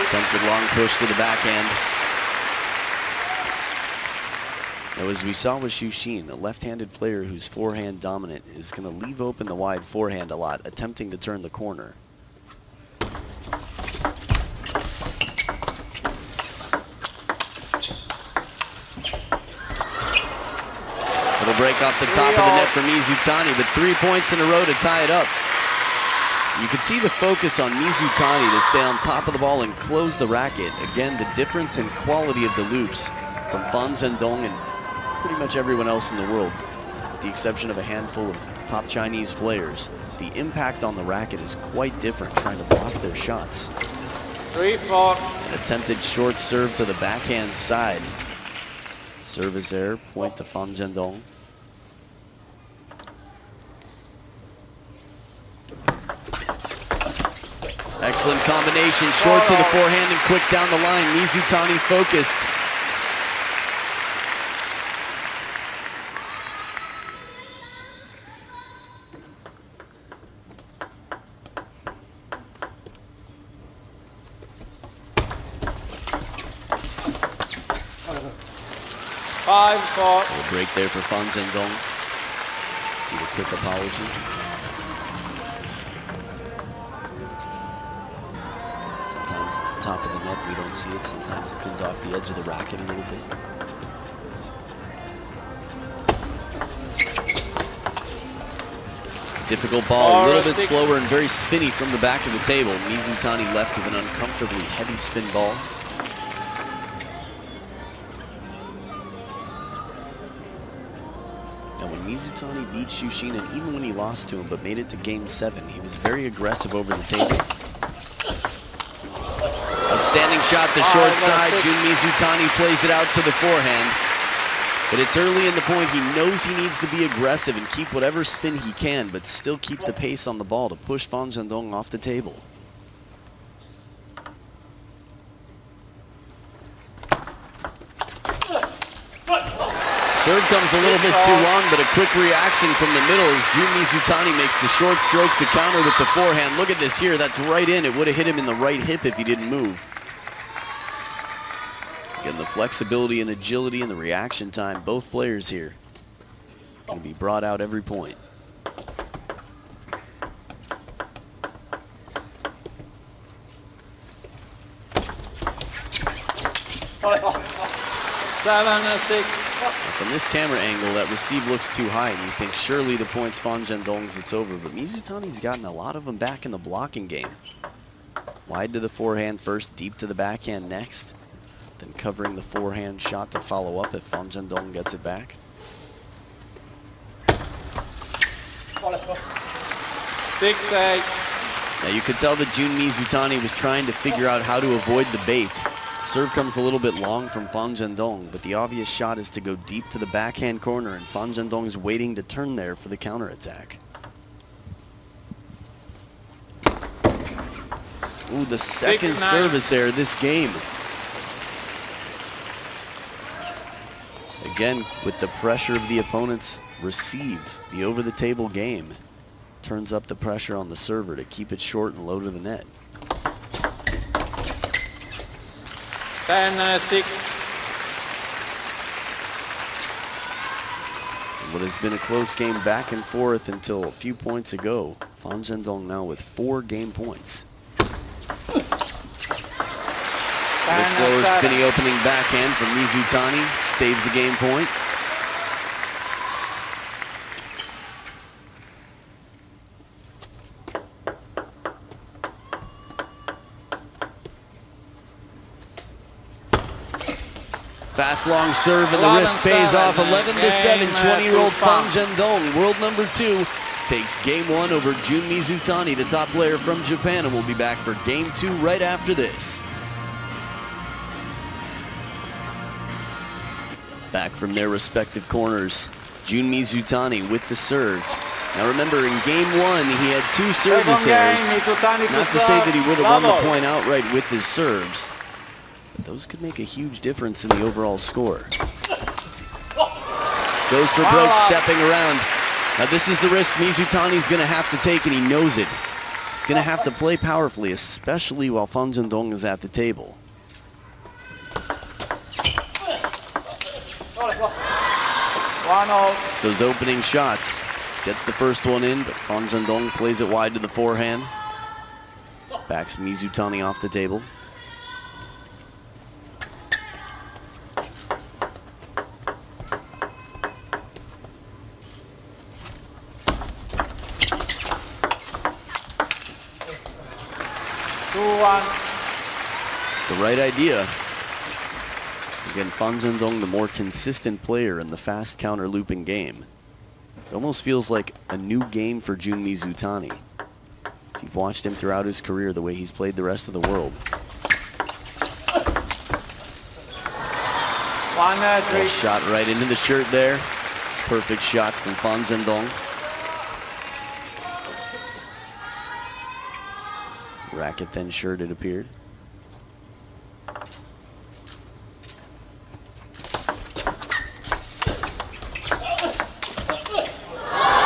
Attempted long push to the backhand. Now, as we saw with Shushin, a left-handed player who's forehand dominant is going to leave open the wide forehand a lot, attempting to turn the corner. It'll break off the top of the net for Mizutani, but 3 points in a row to tie it up. You can see the focus on Mizutani to stay on top of the ball and close the racket. Again, the difference in quality of the loops from Fan Zhendong and pretty much everyone else in the world, with the exception of a handful of top Chinese players. The impact on the racket is quite different, trying to block their shots. 3-4. An attempted short serve to the backhand side. Service error, point to Fan Zhendong. Excellent combination, short to the forehand and quick down the line. Mizutani focused. A break there for Fan Zhendong. See the quick apology. Sometimes it's the top of the net, we don't see it. Sometimes it comes off the edge of the racket a little bit. Difficult ball, a little bit slower and very spinny from the back of the table. Mizutani left with an uncomfortably heavy spin ball. Mizutani beat Shushin, and even when he lost to him but made it to game 7, he was very aggressive over the table. Outstanding shot, the short side. Jun Mizutani plays it out to the forehand. But it's early in the point. He knows he needs to be aggressive and keep whatever spin he can, but still keep the pace on the ball to push Fan Zhendong off the table. Serve comes a little bit too long, but a quick reaction from the middle as Jun Mizutani makes the short stroke to counter with the forehand. Look at this here, that's right in. It would have hit him in the right hip if he didn't move. Again, the flexibility and agility and the reaction time, both players here going to be brought out every point. From this camera angle, that receive looks too high, and you think surely the point's Fan Zhendong's, it's over. But Mizutani's gotten a lot of them back in the blocking game. Wide to the forehand first, deep to the backhand next. Then covering the forehand shot to follow up if Fan Zhendong gets it back. Now you could tell that Jun Mizutani was trying to figure out how to avoid the bait. Serve comes a little bit long from Fan Zhendong, but the obvious shot is to go deep to the backhand corner, and Fan Zhendong's waiting to turn there for the counterattack. Ooh, the second service error this game. Again, with the pressure of the opponent's receive, the over-the-table game turns up the pressure on the server to keep it short and low to the net. 10-6. What has been a close game back and forth until a few points ago. Fan Zhendong now with 4 game points. The slower spinny opening backhand from Mizutani saves a game point. Fast long serve and the risk pays off. 11-7, 20-year-old Fan Zhendong, world number 2, takes game 1 over Jun Mizutani, the top player from Japan, and we'll be back for game 2 right after this. Back from their respective corners, Jun Mizutani with the serve. Now remember, in game 1, he had 2 service errors. Not to say that he would have won the point outright with his serves. Those could make a huge difference in the overall score. Goes for broke, stepping around. Now this is the risk Mizutani's going to have to take, and he knows it. He's going to have to play powerfully, especially while Fan Zhendong is at the table. It's those opening shots. Gets the first one in, but Fan Zhendong plays it wide to the forehand. Backs Mizutani off the table. It's the right idea. Again, Fan Zhendong, the more consistent player in the fast counter looping game. It almost feels like a new game for Jun Mizutani. If you've watched him throughout his career, the way he's played the rest of the world. Well, shot right into the shirt there. Perfect shot from Fan Zhendong. Racket then shirt, it appeared.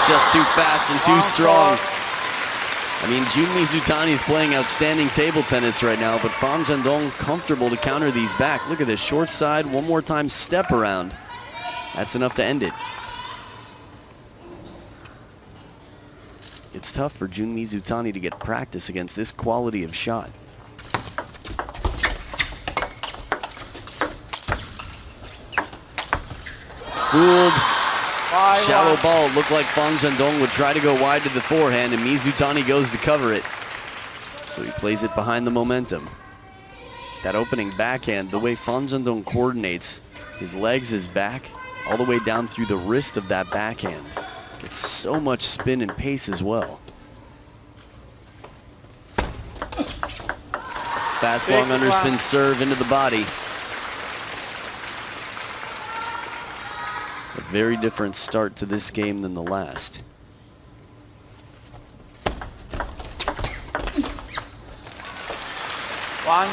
Just too fast and too strong. I mean, Jun Mizutani is playing outstanding table tennis right now, but Fan Zhendong comfortable to counter these back. Look at this short side, one more time, step around. That's enough to end it. It's tough for Jun Mizutani to get practice against this quality of shot. Fooled. Shallow ball. Looked like Fan Zhendong would try to go wide to the forehand, and Mizutani goes to cover it. So he plays it behind the momentum. That opening backhand, the way Fan Zhendong coordinates his legs, his back, all the way down through the wrist of that backhand. Gets so much spin and pace as well. Fast long underspin serve into the body. A very different start to this game than the last. Fan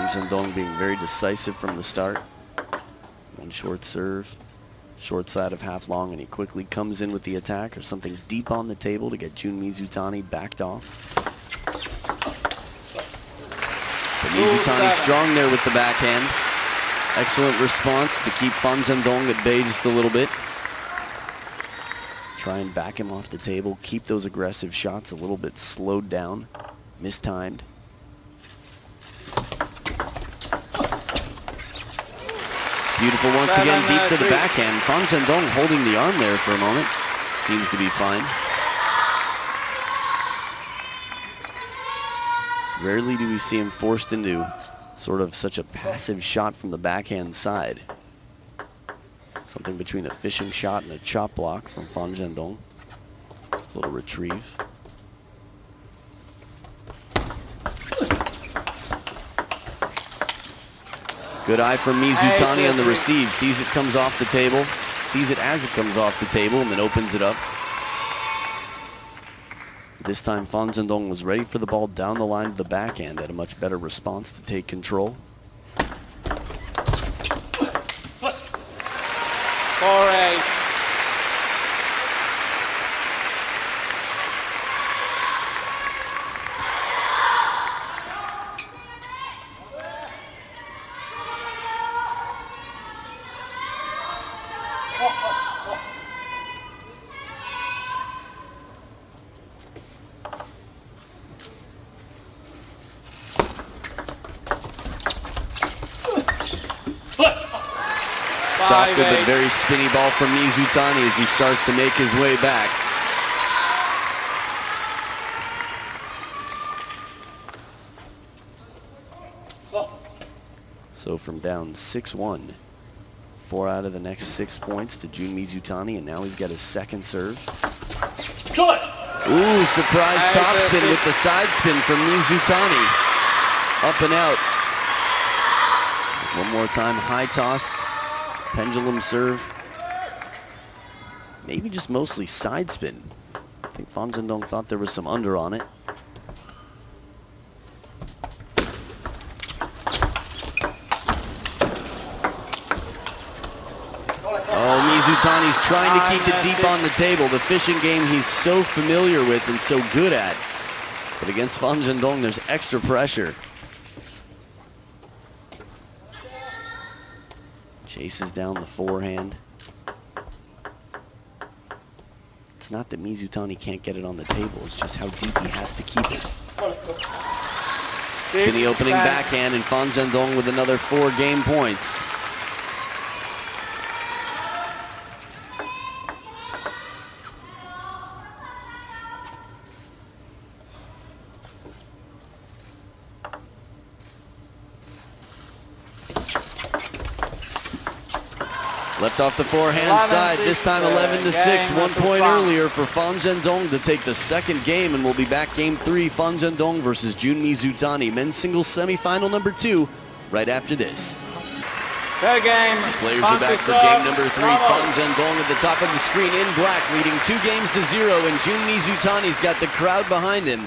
Zhendong being very decisive from the start. One short serve, short side of half long, and he quickly comes in with the attack or something deep on the table to get Jun Mizutani backed off. But Mizutani strong there with the backhand. Excellent response to keep Fan Zhendong at bay just a little bit. Try and back him off the table, keep those aggressive shots a little bit slowed down, mistimed. Beautiful once again, deep to the backhand. Fan Zhendong holding the arm there for a moment. Seems to be fine. Rarely do we see him forced into sort of such a passive shot from the backhand side. Something between a fishing shot and a chop block from Fan Zhendong. It's a little retrieve. Good eye from Mizutani on the receive. Sees it comes off the table. Sees it as it comes off the table and then opens it up. This time Fan Zhendong was ready for the ball down the line to the backhand. Had a much better response to take control. 4-8. Softer but very spinny ball from Mizutani as he starts to make his way back. So from down 6-1, 4 out of the next 6 points to Jun Mizutani, and now he's got his second serve. Ooh, surprise topspin with the side spin from Mizutani. Up and out. One more time, high toss. Pendulum serve. Maybe just mostly side spin. I think Fan Zhendong thought there was some under on it. Mizutani's trying to keep it deep on the table, the fishing game he's so familiar with and so good at. But against Fan Zhendong, there's extra pressure. Chases down the forehand. It's not that Mizutani can't get it on the table, it's just how deep he has to keep it. Skinny opening backhand, and Fan Zhendong with another 4 game points. Left off the forehand side, this time 11-6, 1 point earlier for Fan Zhendong to take the second game, and we'll be back game 3, Fan Zhendong versus Jun Mizutani, men's singles semifinal number 2, right after this. Third game. Players are back for game number 3. Fan Zhendong at the top of the screen in black, leading 2 games to 0, and Jun Mizutani's got the crowd behind him.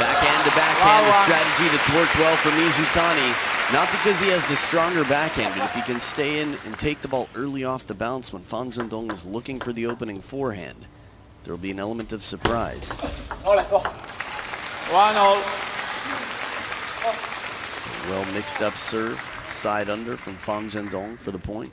Backhand to backhand, a strategy that's worked well for Mizutani. Not because he has the stronger backhand, but if he can stay in and take the ball early off the bounce when Fan Zhendong is looking for the opening forehand, there will be an element of surprise. 1-0. Well mixed up serve, side under from Fan Zhendong for the point.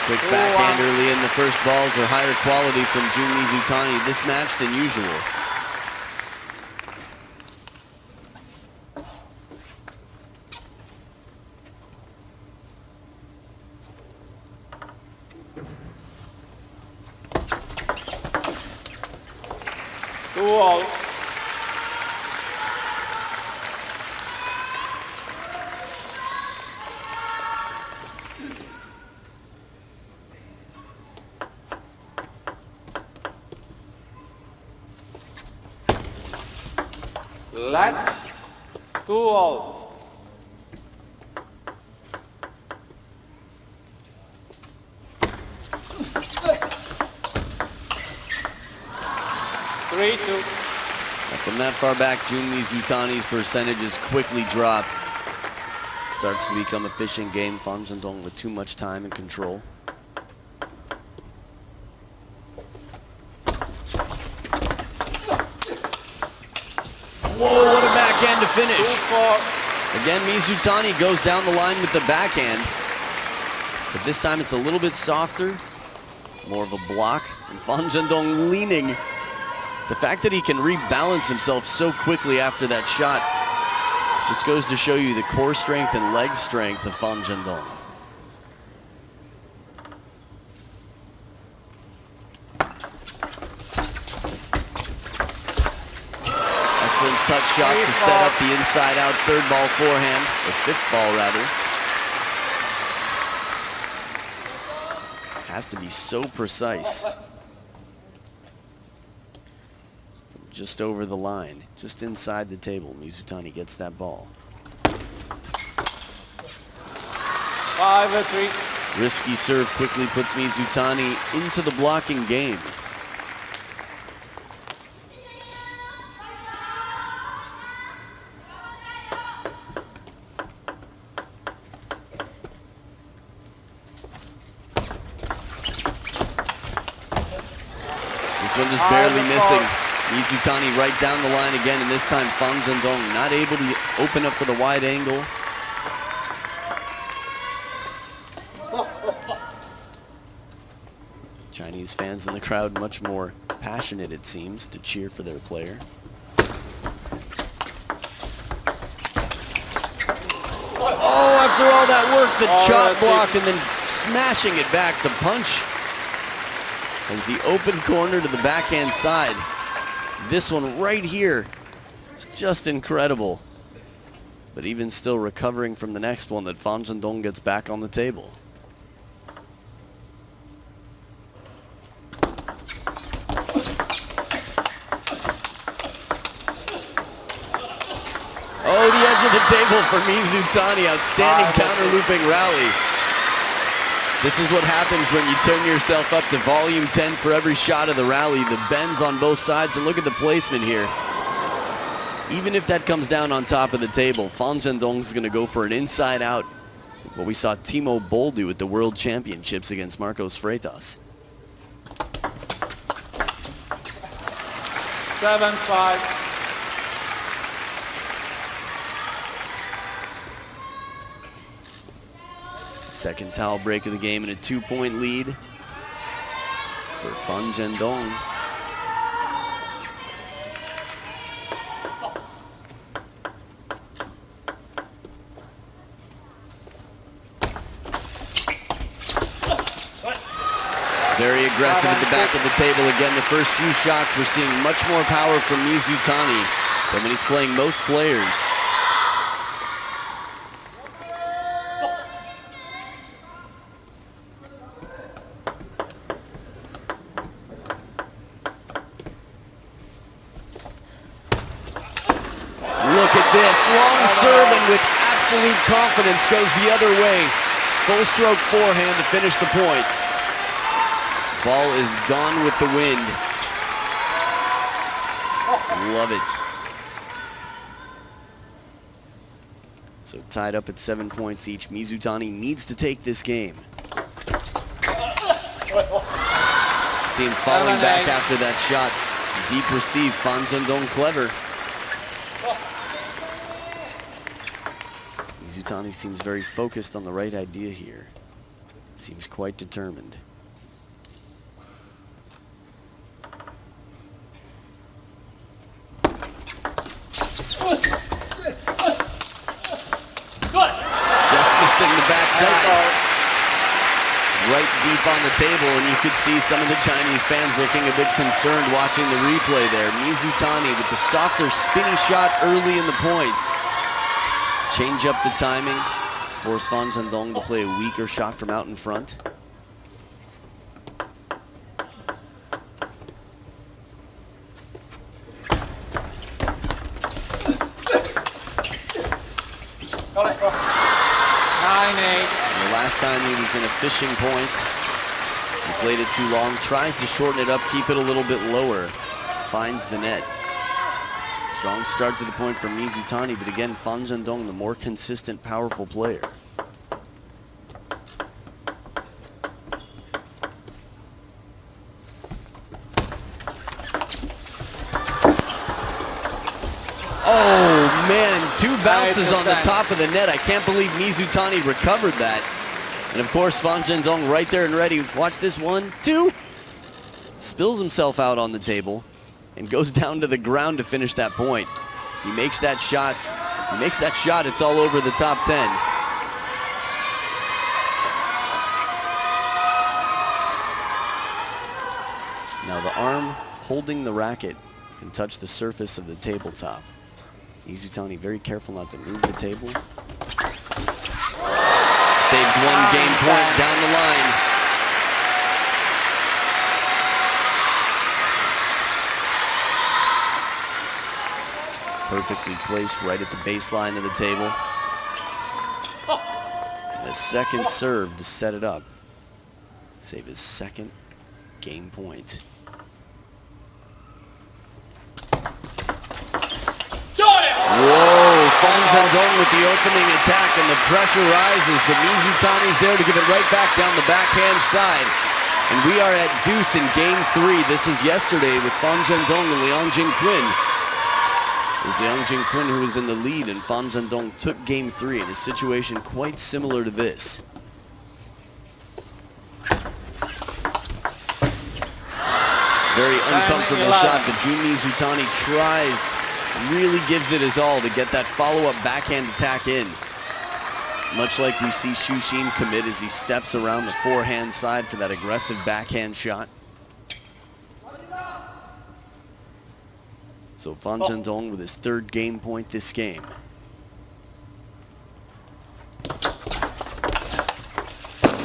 Quick backhand early in. The first balls are higher quality from Jun Mizutani this match than usual. Let 2-0. From that far back, Jun Mizutani's percentages quickly drop. Starts to become a fishing game. Fan Zhendong with too much time and control. Whoa, what a backhand to finish. Again, Mizutani goes down the line with the backhand. But this time it's a little bit softer, more of a block. And Fan Zhendong leaning. The fact that he can rebalance himself so quickly after that shot just goes to show you the core strength and leg strength of Fan Zhendong. Excellent touch shot to set up the inside-out third ball forehand, or fifth ball rather. Has to be so precise. Just over the line, just inside the table, Mizutani gets that ball. 5-3. Risky serve quickly puts Mizutani into the blocking game. This one just barely missing. Mizutani right down the line again, and this time Fan Zhendong not able to open up for the wide angle. Chinese fans in the crowd much more passionate, it seems, to cheer for their player. Oh, after all that work, the chop block and then smashing it back, the punch as the open corner to the backhand side. This one right here is just incredible. But even still recovering from the next one that Fan Zhendong gets back on the table. Oh, the edge of the table for Mizutani. Outstanding counter-looping rally. This is what happens when you turn yourself up to volume 10 for every shot of the rally. The bends on both sides, and look at the placement here. Even if that comes down on top of the table, Fan Zhendong is going to go for an inside out. What we saw Timo Boll do at the World Championships against Marcos Freitas. 7-5. Second towel break of the game and a 2-point lead for Fan Zhendong. Very aggressive at the back of the table. Again, the first few shots, we're seeing much more power from Mizutani than when he's playing most players. Look at this, long serve and with absolute confidence goes the other way. Full stroke forehand to finish the point. Ball is gone with the wind. Love it. So tied up at 7 points each. Mizutani needs to take this game. See him falling back after that shot. Deep receive, Fan Zhendong clever. Mizutani seems very focused on the right idea here. Seems quite determined. Just missing the backside. Right deep on the table, and you could see some of the Chinese fans looking a bit concerned watching the replay there. Mizutani with the softer, spinny shot early in the points. Change up the timing, force Fan Zhendong to play a weaker shot from out in front. The last time he was in a fishing point, he played it too long, tries to shorten it up, keep it a little bit lower, finds the net. Strong start to the point from Mizutani, but again, Fan Zhendong, the more consistent, powerful player. Oh man, two bounces on the top of the net. I can't believe Mizutani recovered that. And of course, Fan Zhendong right there and ready. Watch this, 1, 2. Spills himself out on the table and goes down to the ground to finish that point. He makes that shot. It's all over the top 10. Now the arm holding the racket can touch the surface of the tabletop. Mizutani very careful not to move the table. Saves one game point down the line. Perfectly placed right at the baseline of the table. And a second serve to set it up. Save his second game point. Whoa, Fan Zhendong with the opening attack, and the pressure rises, but Mizutani's there to give it right back down the backhand side. And we are at deuce in game 3. This is yesterday with Fan Zhendong and Liang Jingquin. It was Liang Jingquin who was in the lead, and Fan Zhendong took game 3 in a situation quite similar to this. Very uncomfortable shot, but Jun Mizutani tries, really gives it his all to get that follow-up backhand attack in. Much like we see Xu Xin commit as he steps around the forehand side for that aggressive backhand shot. So Fan Zhendong with his third game point this game.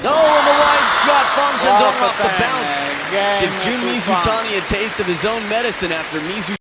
No, and the wide shot, Fan Zhendong off the bounce. Gives Jun Mizutani a taste of his own medicine after Mizutani